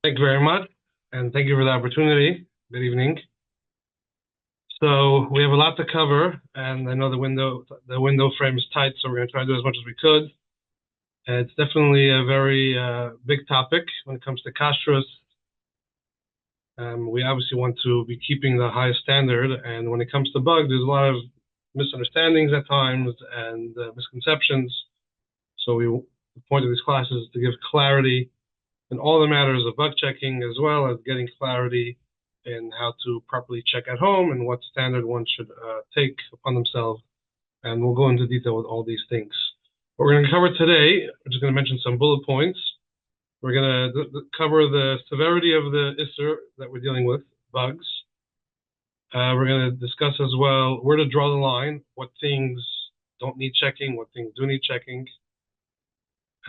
Thank you very much, and thank you for the opportunity. Good evening. So we have a lot to cover, and I know the window frame is tight, so we're going to try to do as much as we could. It's definitely a very big topic when it comes to kashrus. We obviously want to be keeping the highest standard, and when it comes to bugs, there's a lot of misunderstandings at times and misconceptions. So the point of these classes is to give clarity in all the matters of bug checking, as well as getting clarity in how to properly check at home and what standard one should take upon themselves. And we'll go into detail with all these things. What we're going to cover today, I'm just going to mention some bullet points. We're going to cover the severity of the isser that we're dealing with, bugs. We're going to discuss as well where to draw the line, what things don't need checking, what things do need checking,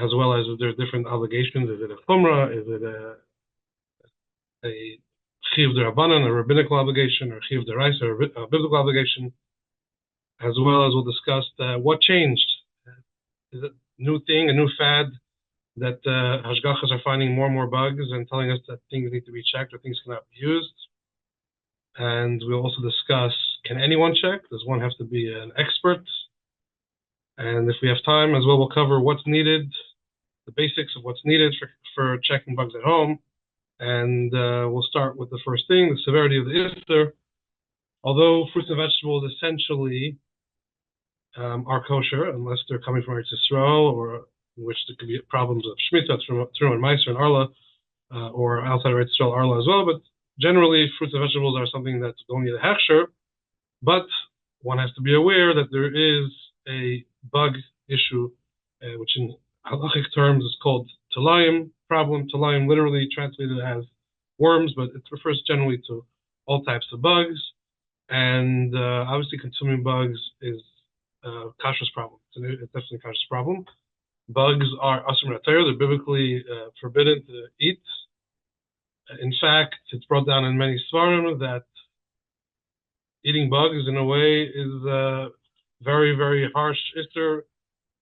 as well as if there's different obligations. Is it a chumrah? Is it a chiv d'Rabbanan, a rabbinical obligation, or chiv d'Oraisa, a biblical obligation? As well as we'll discuss what changed. Is it a new thing, a new fad, that hashgachas are finding more and more bugs and telling us that things need to be checked or things cannot be used? And we'll also discuss, can anyone check? Does one have to be an expert? And if we have time as well, we'll cover what's needed, the basics of what's needed for checking bugs at home. And we'll start with the first thing, the severity of the isser. Although fruits and vegetables essentially are kosher, unless they're coming from Eretz Yisrael, or in which there could be problems of Shemitah, Thrip, and Meiser, and Arla, or outside of Eretz Yisrael, Arla as well. But generally, fruits and vegetables are something that's going to the hechsher. But one has to be aware that there is a bug issue, which in halachic terms is called talayim problem. Talayim literally translated as worms, but it refers generally to all types of bugs. And obviously, consuming bugs is a kashrus problem. It's definitely a kashrus problem. Bugs are asur min haTorah. They're biblically forbidden to eat. In fact, it's brought down in many svarim that eating bugs in a way is a very, very harsh isser.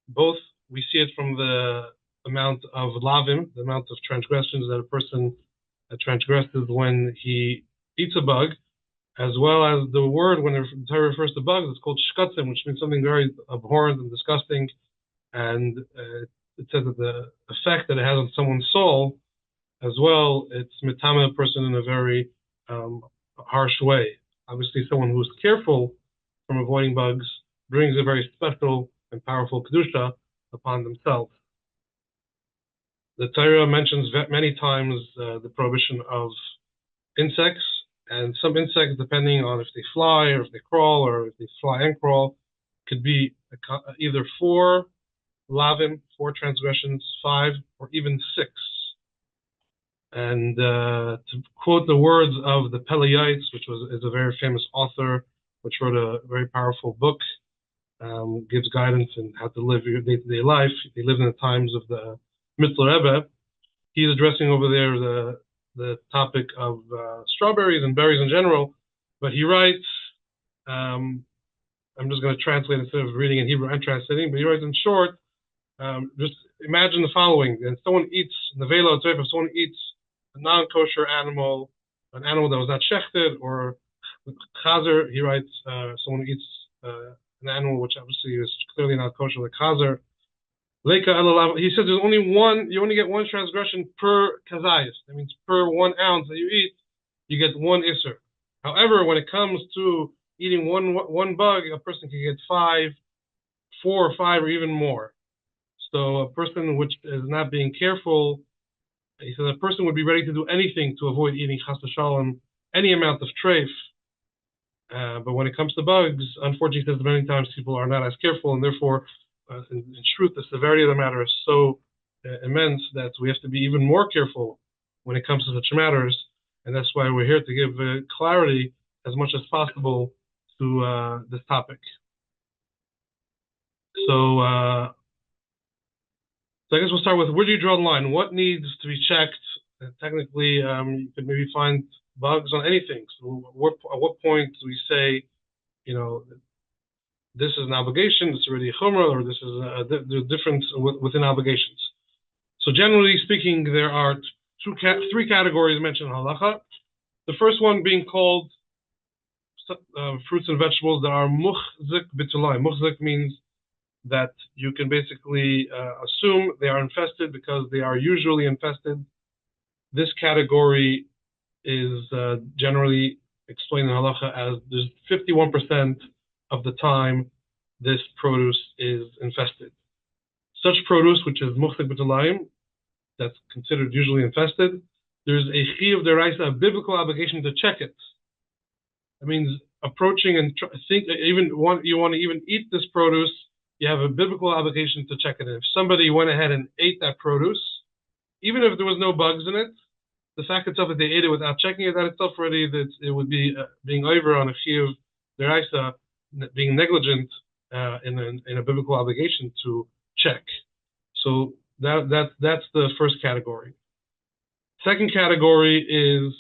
Both we see it from the amount of lavim, the amount of transgressions that a person transgresses when he eats a bug, as well as the word when the Torah refers to bugs, it's called shkatzim, which means something very abhorrent and disgusting. And it says that the effect that it has on someone's soul, as well, it's mitama a person in a very harsh way. Obviously, someone who's careful from avoiding bugs brings a very special and powerful kedusha upon themselves. The Torah mentions many times the prohibition of insects, and some insects, depending on if they fly or if they crawl or if they fly and crawl, could be either 4 lavim, 4 transgressions, 5, or even 6. And to quote the words of the Pelaites, which is a very famous author, which wrote a very powerful book, gives guidance in how to live your day-to-day life. He lived in the times of the Mitzler Rebbe. He's addressing over there the topic of strawberries and berries in general, but he writes, I'm just going to translate instead of reading in Hebrew and translating, but he writes in short, just imagine the following: and someone eats, in the Velo, if someone eats a non-kosher animal, an animal that was not shechted, or chazer, he writes, someone eats an animal which obviously is clearly not kosher, like chazer. He says there's only one, you only get one transgression per kazayas. That means per 1 ounce that you eat, you get 1 isser. However, when it comes to eating one bug, a person can get 4 or 5, or even more. So a person which is not being careful, he says a person would be ready to do anything to avoid eating chas v'shalom, any amount of treif. But when it comes to bugs, unfortunately, he says many times people are not as careful, and therefore, in truth, the severity of the matter is so immense that we have to be even more careful when it comes to such matters. And that's why we're here to give clarity as much as possible to this topic. So I guess we'll start with, where do you draw the line? What needs to be checked? Technically, you could maybe find bugs on anything. So at what point do we say, this is an obligation, it's already a chumrah, or this is the difference within obligations? So generally speaking, there are three categories mentioned in halacha. The first one being called fruits and vegetables that are muchzik b'tulai. Muchzik means that you can basically assume they are infested because they are usually infested. This category is generally explained in halacha as there's 51% of the time this produce is infested. Such produce, which is muchzik b'tulayim, that's considered usually infested, there's a chiyuv deraisa, a biblical obligation to check it. That means approaching and you want to even eat this produce, you have a biblical obligation to check it. And if somebody went ahead and ate that produce, even if there was no bugs in it, the fact itself that they ate it without checking it, that itself already, that it would be being over on a chiyuv deraisa, being negligent in a biblical obligation to check. So that's the first category. Second category is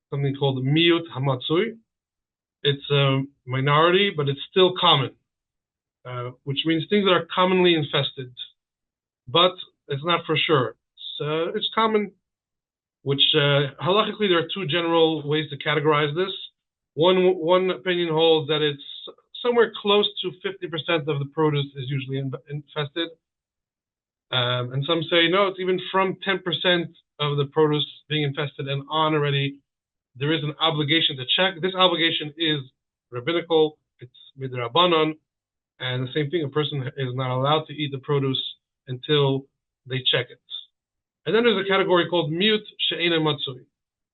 something called miyut hamatzui. It's a minority, but it's still common, which means things that are commonly infested, but it's not for sure. So it's common, which halachically there are two general ways to categorize this. One opinion holds that it's somewhere close to 50% of the produce is usually infested. And some say, no, it's even from 10% of the produce being infested and on already, there is an obligation to check. This obligation is rabbinical, it's midrabanan, and the same thing, a person is not allowed to eat the produce until they check it. And then there's a category called miyut she'ena matzui,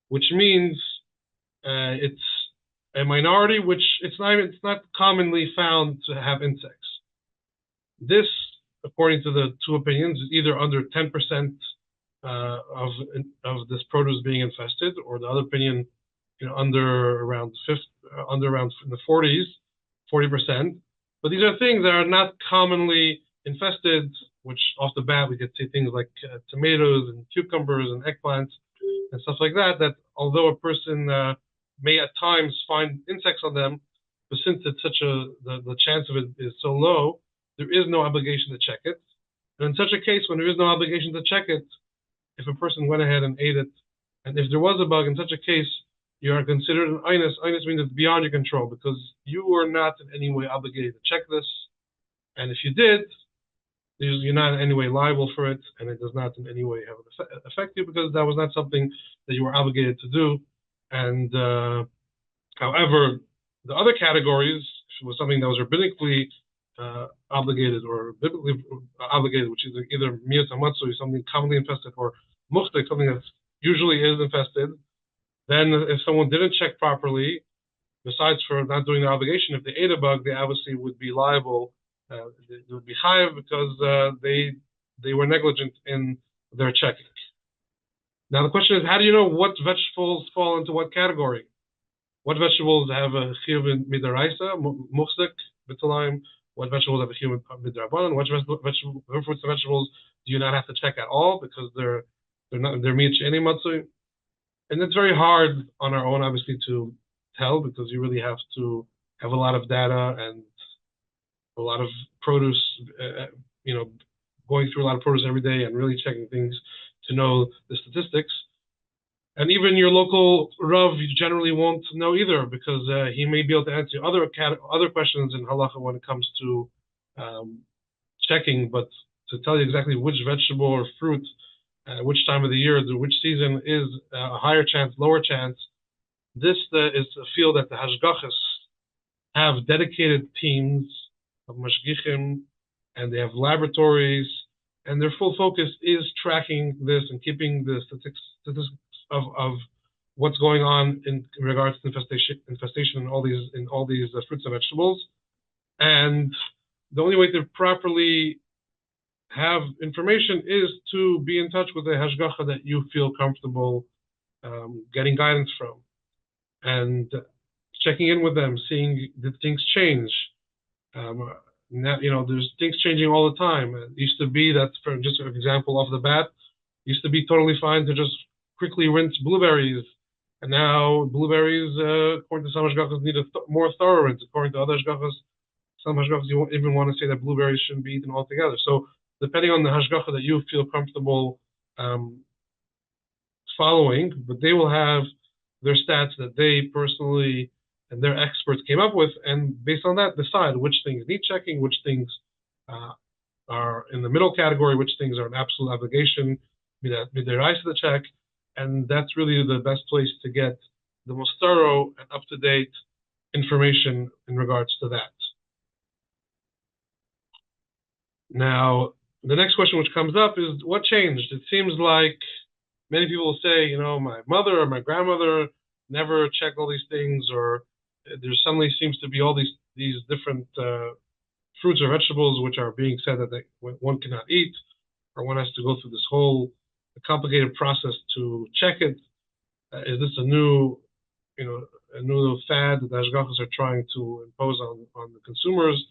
which means it's a minority, which it's not commonly found to have insects. This, according to the two opinions, is either under 10% of this produce being infested, or the other opinion, under around in the 40%. But these are things that are not commonly infested, which off the bat we could say things like tomatoes and cucumbers and eggplants and stuff like that. That although a person may at times find insects on them, but since it's the chance of it is so low, there is no obligation to check it. And in such a case, when there is no obligation to check it, if a person went ahead and ate it, and if there was a bug, in such a case, you are considered an einus. Einus means it's beyond your control because you were not in any way obligated to check this. And if you did, you're not in any way liable for it, and it does not in any way have affect you because that was not something that you were obligated to do. And however, the other categories, if it was something that was rabbinically obligated or biblically obligated, which is either miyut hamatzui, something commonly infested, or muchzik, something that usually is infested, then if someone didn't check properly, besides for not doing their obligation, if they ate a bug, they obviously would be liable. They would be chayav because they were negligent in their checking. Now the question is, how do you know what vegetables fall into what category? What vegetables have a chiyuv midaraisa, muchzik, b'tulayim? What vegetables have a chiyuv midrabanan? What fruits and vegetables do you not have to check at all because they're miyut she'ena matzui? And it's very hard on our own, obviously, to tell because you really have to have a lot of data and a lot of produce, going through a lot of produce every day and really checking things to know the statistics. And even your local Rav generally won't know either because he may be able to answer other questions in halacha when it comes to checking, but to tell you exactly which vegetable or fruit, which time of the year, which season is a higher chance, lower chance, this is a field that the hashgachas have dedicated teams of mashgichim, and they have laboratories, and their full focus is tracking this and keeping the statistics of what's going on in regards to infestation in all these fruits and vegetables. And the only way to properly have information is to be in touch with the hashgacha that you feel comfortable getting guidance from, and checking in with them, seeing did things change. There's things changing all the time. It used to be that, for just an example off the bat, used to be totally fine to just quickly rinse blueberries, and now blueberries, according to some hashgachas, need a more thorough rinse. According to other hashgachas, some hashgachas you won't even want to say that blueberries shouldn't be eaten altogether. So depending on the hashgacha that you feel comfortable following, but they will have their stats that they personally and their experts came up with, and based on that, decide which things need checking, which things are in the middle category, which things are an absolute obligation, their eyes to the check, and that's really the best place to get the most thorough and up-to-date information in regards to that. Now, the next question which comes up is, what changed? It seems like many people will say, my mother or my grandmother never checked all these things, or there suddenly seems to be all these different fruits or vegetables which are being said that one cannot eat, or one has to go through this whole complicated process to check it. Is this a new fad that the Hashgachas are trying to impose on the consumers?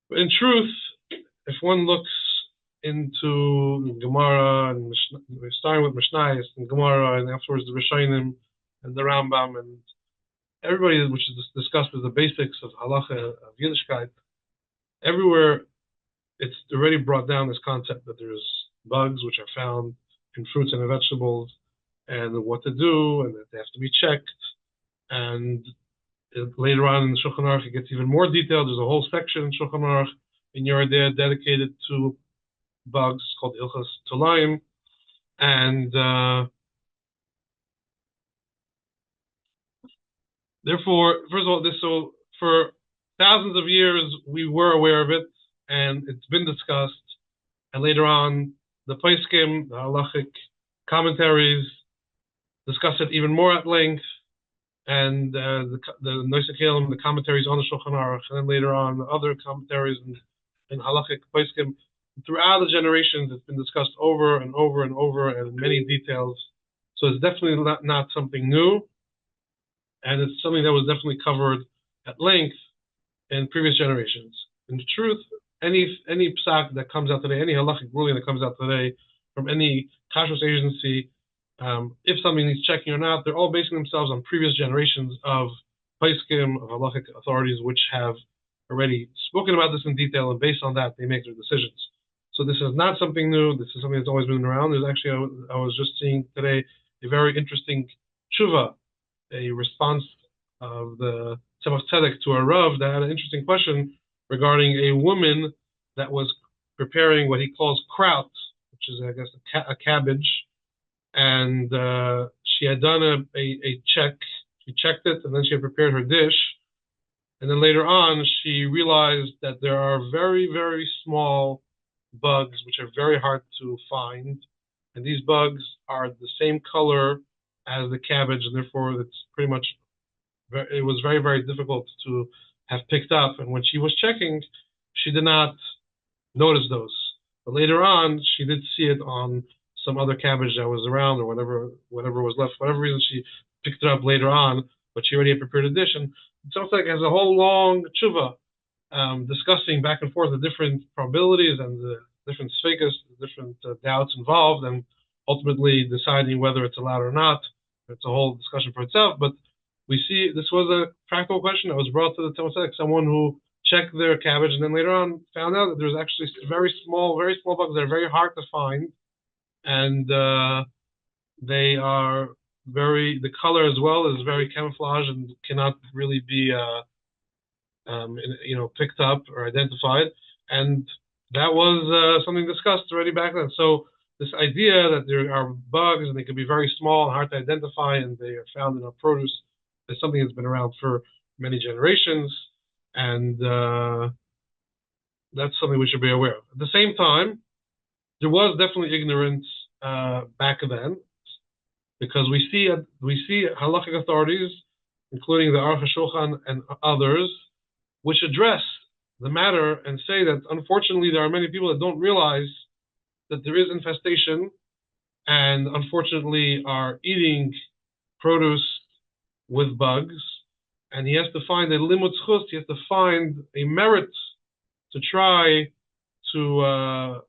But in truth, if one looks into Gemara, and starting with Mishnayos and Gemara, and afterwards the Rishonim and the Rambam, and everybody which is discussed with the basics of halacha, of Yiddishkeit, everywhere it's already brought down this concept that there's bugs which are found in fruits and vegetables, and what to do, and that they have to be checked. And later on in the Shulchan Aruch, it gets even more detailed. There's a whole section in Shulchan Aruch in Yoreh De'ah dedicated to bugs called Ilchas Tolayim. And therefore, first of all, for thousands of years we were aware of it, and it's been discussed. And later on, the Poskim, the halachic commentaries, discuss it even more at length, and the Noisei Kelim, the commentaries on the Shulchan Aruch, and then later on the other commentaries and halachic Poskim. Throughout the generations, it's been discussed over and over and over, and in many details. So it's definitely not something new, and it's something that was definitely covered at length in previous generations. In truth, any psak that comes out today, any halachic ruling that comes out today from any kashrus agency, if something needs checking or not, they're all basing themselves on previous generations of poskim, of halachic authorities, which have already spoken about this in detail, and based on that, they make their decisions. So this is not something new. This is something that's always been around. There's actually, I was just seeing today a very interesting tshuva, a response of the Tzemach Tzedek to a Rav that had an interesting question regarding a woman that was preparing what he calls kraut, which is, I guess, a cabbage. And she had done a check. She checked it, and then she had prepared her dish. And then later on, she realized that there are very, very small bugs which are very hard to find. And these bugs are the same color as the cabbage, and therefore it's pretty much, it was very, very difficult to have picked up. And when she was checking, she did not notice those. But later on, she did see it on some other cabbage that was around, or whatever was left. For whatever reason, she picked it up later on, but she already had prepared a dish. And it sounds like it has a whole long tshuva discussing back and forth the different probabilities and the different sfeikas, the different doubts involved, and ultimately deciding whether it's allowed or not. It's a whole discussion for itself. But we see this was a practical question that was brought to the Tzemach Tzedek, someone who checked their cabbage and then later on found out that there's actually very small bugs that are very hard to find. And they are the color as well is very camouflage and cannot really be picked up or identified. And that was something discussed already back then. So this idea that there are bugs and they can be very small and hard to identify, and they are found in our produce, is something that's been around for many generations, and that's something we should be aware of. At the same time, there was definitely ignorance back then, because we see halachic authorities, including the Aruch HaShulchan and others, which address the matter and say that unfortunately there are many people that don't realize that there is infestation, and unfortunately are eating produce with bugs, and he has to find a limud zchus, he has to find a merit to try to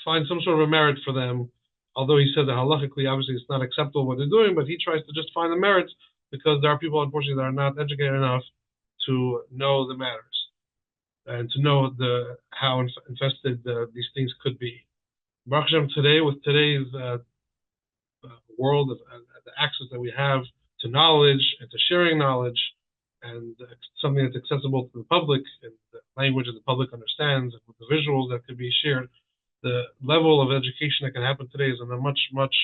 find some sort of a merit for them. Although he said that halachically, obviously, it's not acceptable what they're doing, but he tries to just find the merits, because there are people, unfortunately, that are not educated enough to know the matters and to know how infested these things could be. Baruch Hashem, today, with today's world, of the access that we have to knowledge and to sharing knowledge, and something that's accessible to the public and the language that the public understands, and with the visuals that could be shared. The level of education that can happen today is on a much, much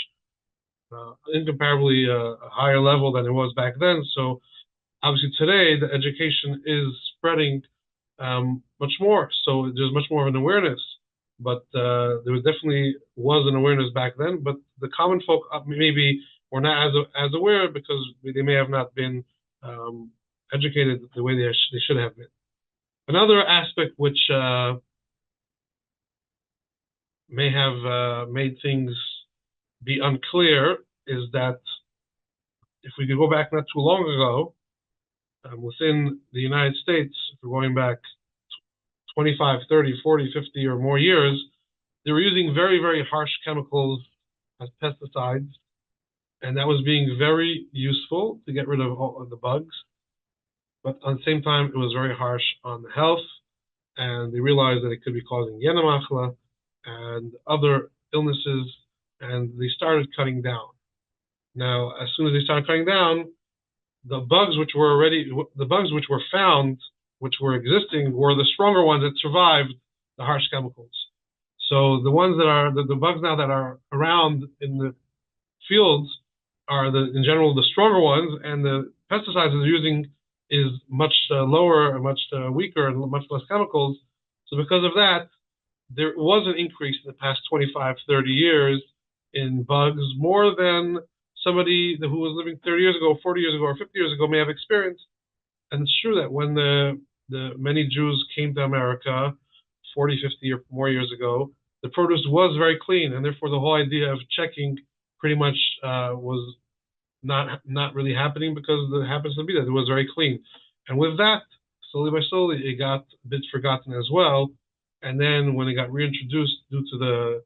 incomparably a higher level than it was back then. So obviously today the education is spreading much more. So there's much more of an awareness. But there definitely was an awareness back then. But the common folk maybe were not as aware because they may have not been educated the way they should have been. Another aspect which may have made things be unclear is that if we could go back not too long ago, within the United States, if we're going back 25, 30, 40, 50 or more years, they were using very, very harsh chemicals as pesticides, and that was being very useful to get rid of all of the bugs. But at the same time, it was very harsh on the health, and they realized that it could be causing yenamachla and other illnesses, and they started cutting down. Now, as soon as they started cutting down, the bugs which were found, which were existing, were the stronger ones that survived the harsh chemicals. So the ones that are the bugs now that are around in the fields are in general the stronger ones, and the pesticides that they're using is much lower and much weaker and much less chemicals. So because of that, there was an increase in the past 25, 30 years in bugs, more than somebody who was living 30 years ago, 40 years ago, or 50 years ago may have experienced. And it's true that when the many Jews came to America 40, 50 or more years ago, the produce was very clean, and therefore the whole idea of checking pretty much was not really happening, because it happens to be that it was very clean. And with that, slowly by slowly, it got a bit forgotten as well. And then when it got reintroduced due to the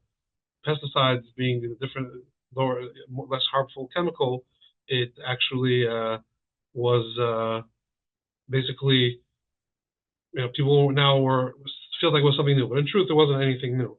pesticides being a different, lower, less harmful chemical, it actually was basically, people now feel like it was something new. But in truth, it wasn't anything new.